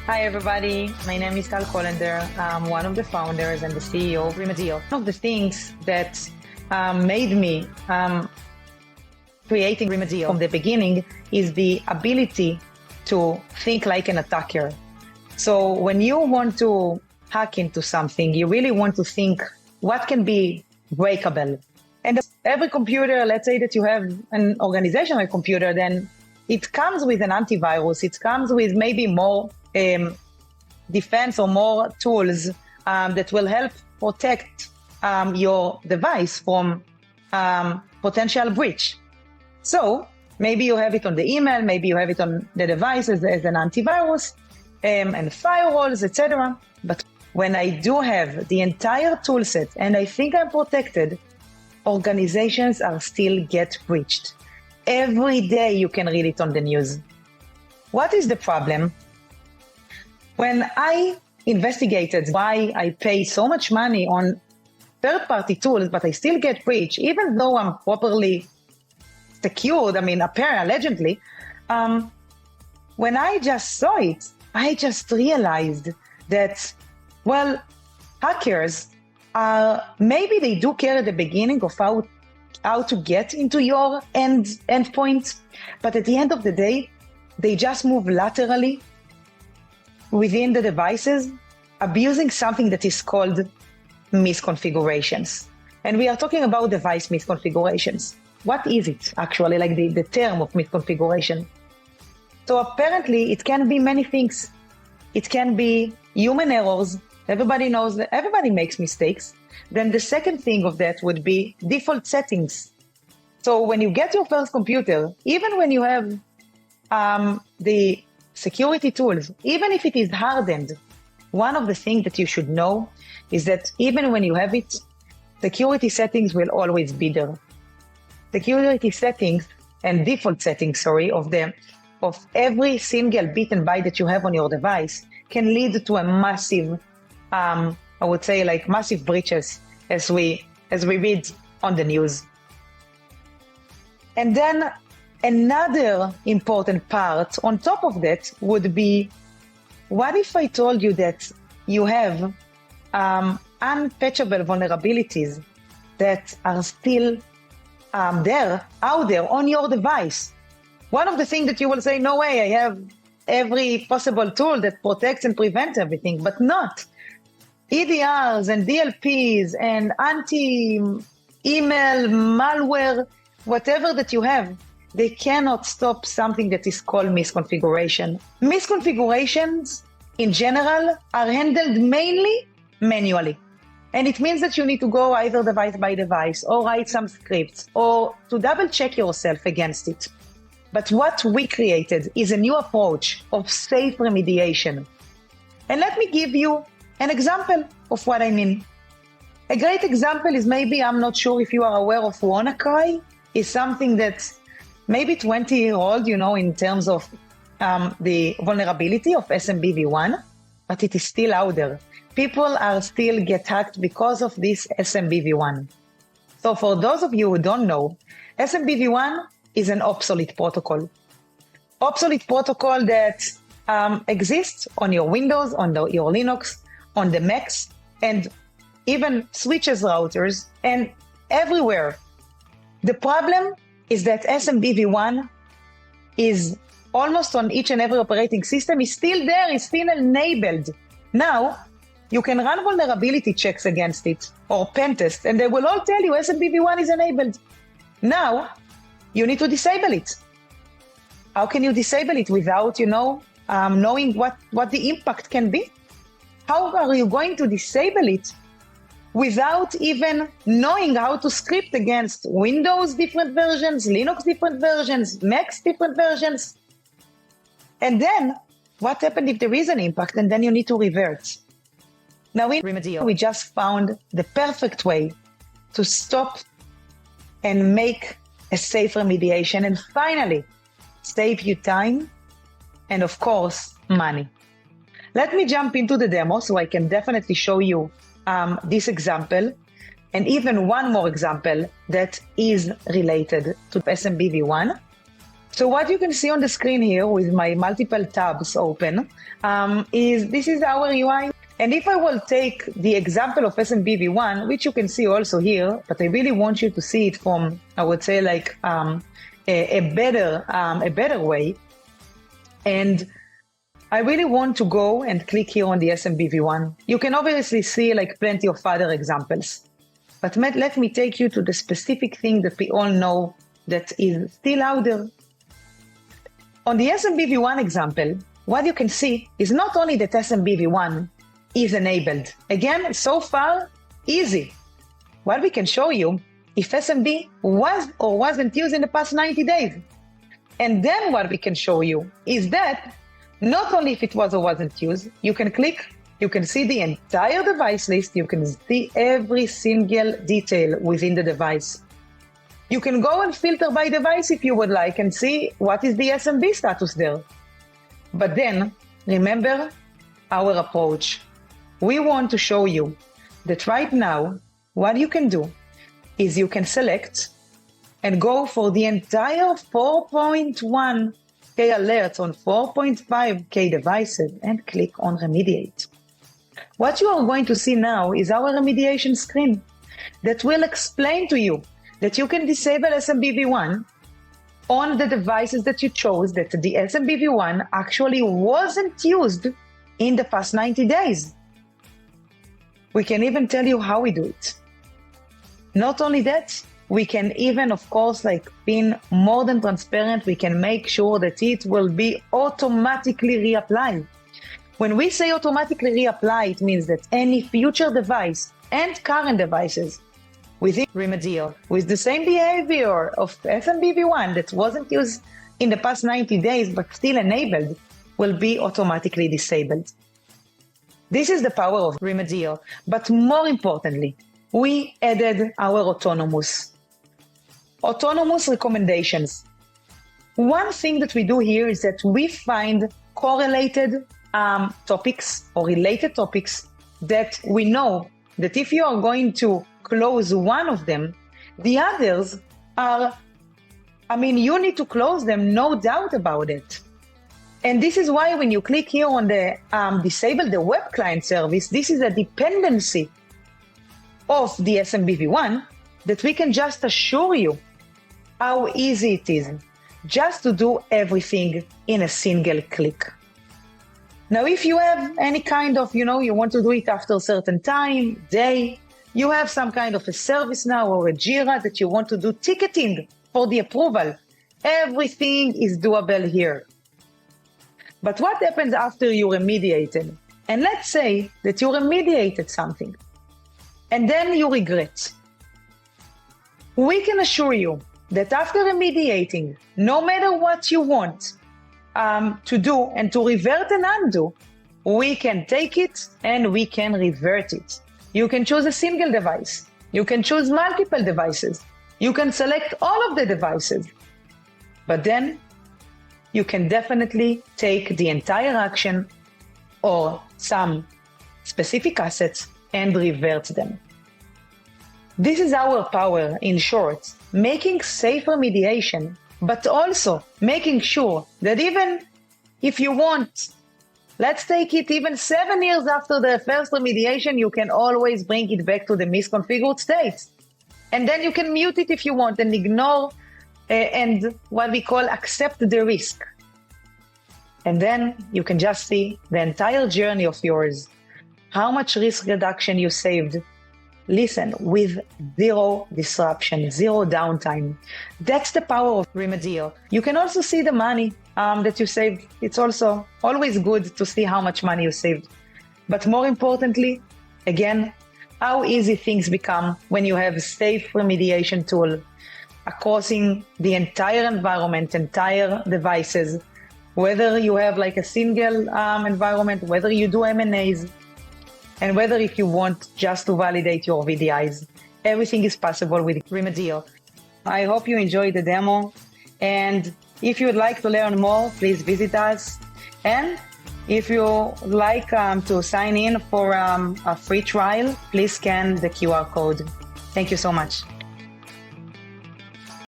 Hi, everybody. My name is Tal Kollender. I'm one of the founders and the CEO of Remedio. One of the things that made me creating Remedio from the beginning is the ability to think like an attacker. So when you want to hack into something, you really want to think what can be breakable. And every computer, let's say that you have an organizational computer, then it comes with an antivirus. It comes with maybe more defense or more tools that will help protect your device from potential breach. So maybe you have it on the email, maybe you have it on the device as an antivirus and firewalls, etc. But when I do have the entire tool set and I think I'm protected, organizations are still get breached. Every day you can read it on the news. What is the problem? When I investigated why I pay so much money on third-party tools, but I still get breached, even though I'm properly secured, allegedly, when I just saw it, I just realized that, well, hackers maybe they do care at the beginning of how to get into your endpoint, but at the end of the day, they just move laterally within the devices, abusing something that is called misconfigurations. And we are talking about device misconfigurations. What is it actually, like the term of misconfiguration? So apparently it can be many things. It can be human errors. Everybody knows that everybody makes mistakes. Then the second thing of that would be default settings. So when you get your first computer, even when you have the security tools, even if it is hardened, one of the things that you should know is that even when you have it, security settings will always be there. Security settings and default settings, of every single bit and byte that you have on your device can lead to a massive, massive breaches as we read on the news. And then another important part on top of that would be, what if I told you that you have unpatchable vulnerabilities that are still out there on your device? One of the things that you will say, no way, I have every possible tool that protects and prevents everything, but not. EDRs and DLPs and anti-email, malware, whatever that you have, they cannot stop something that is called misconfiguration. Misconfigurations, in general, are handled mainly manually. And it means that you need to go either device by device or write some scripts or to double check yourself against it. But what we created is a new approach of safe remediation. And let me give you an example of what I mean. A great example is maybe, I'm not sure if you are aware of WannaCry, is something that's maybe 20-year-old, in terms of the vulnerability of SMBv1, but it is still out there. People are still get hacked because of this SMBv1. So for those of you who don't know, SMBv1 is an obsolete protocol. Obsolete protocol that exists on your Windows, on your Linux, on the Macs, and even switches routers, and everywhere. The problem is that SMBv1 is almost on each and every operating system, is still there, is still enabled. Now, you can run vulnerability checks against it, or pen tests, and they will all tell you SMBv1 is enabled. Now, you need to disable it. How can you disable it without, knowing what the impact can be? How are you going to disable it without even knowing how to script against Windows different versions, Linux different versions, Macs different versions? And then, what happened if there is an impact, and then you need to revert? Now in Remedio, we just found the perfect way to stop and make a safe remediation, and finally save you time and, of course, money. Let me jump into the demo so I can definitely show you this example and even one more example that is related to SMBv1. So what you can see on the screen here with my multiple tabs open is our UI. And if I will take the example of SMBV1, which you can see also here, but I really want you to see it from, I would say, like a better way. And I really want to go and click here on the SMBV1. You can obviously see like plenty of other examples, but let me take you to the specific thing that we all know that is still out there. On the SMBV1 example, what you can see is not only that SMBV1 is enabled. Again, so far, easy. What we can show you if SMB was or wasn't used in the past 90 days. And then what we can show you is that not only if it was or wasn't used, you can click, you can see the entire device list, you can see every single detail within the device. You can go and filter by device if you would like and see what is the SMB status there. But then, remember our approach. We want to show you that right now, what you can do is you can select and go for the entire 4.1K alerts on 4.5K devices and click on Remediate. What you are going to see now is our remediation screen that will explain to you that you can disable SMBV1 on the devices that you chose, that the SMBV1 actually wasn't used in the past 90 days. We can even tell you how we do it. Not only that, we can even, of course, like being more than transparent, we can make sure that it will be automatically reapplied. When we say automatically reapply, it means that any future device and current devices within Remedio with the same behavior of SMBV1 that wasn't used in the past 90 days but still enabled will be automatically disabled. This is the power of Remedio, but more importantly, we added our autonomous recommendations. One thing that we do here is that we find correlated topics or related topics that we know that if you are going to close one of them, the others are, you need to close them, no doubt about it. And this is why when you click here on the disable the web client service, this is a dependency of the SMBV1 that we can just assure you how easy it is just to do everything in a single click. Now, if you have any kind of, you want to do it after a certain time, day, you have some kind of a service now or a Jira that you want to do ticketing for the approval, everything is doable here. But what happens after you remediated? And let's say that you remediated something and then you regret. We can assure you that after remediating, no matter what you want to do and to revert and undo, we can take it and we can revert it. You can choose a single device. You can choose multiple devices. You can select all of the devices. But then you can definitely take the entire action or some specific assets and revert them. This is our power, in short, making safe remediation, but also making sure that even if you want, let's take it even 7 years after the first remediation, you can always bring it back to the misconfigured state. And then you can mute it if you want and ignore and what we call accept the risk. And then you can just see the entire journey of yours, how much risk reduction you saved. Listen, with zero disruption, zero downtime. That's the power of Remedio. You can also see the money that you saved. It's also always good to see how much money you saved. But more importantly, again, how easy things become when you have a safe remediation tool across the entire environment, entire devices, whether you have like a single environment, whether you do M&As, and whether if you want just to validate your VDIs, everything is possible with Remedio. I hope you enjoyed the demo. And if you would like to learn more, please visit us. And if you would like to sign in for a free trial, please scan the QR code. Thank you so much.